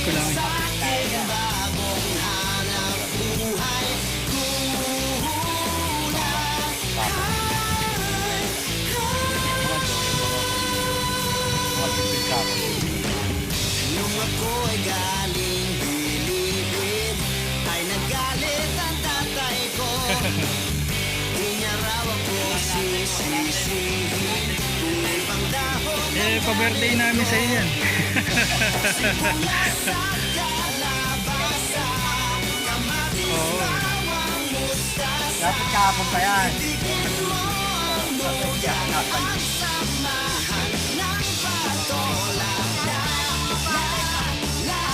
Narinig ko lang. Nung ako ay galing bilibid, ay nagalit ang tatay ko. Di niya raw ako sisisihin kung may pangdahon. Eh, pa-birthday namin sa iyo yan. Simula sa kalabasa, kamatis, bawang, mustasa. Dapat kahapon pa yan. Tigil mo ang luya at samahan ng patola. La, la, la.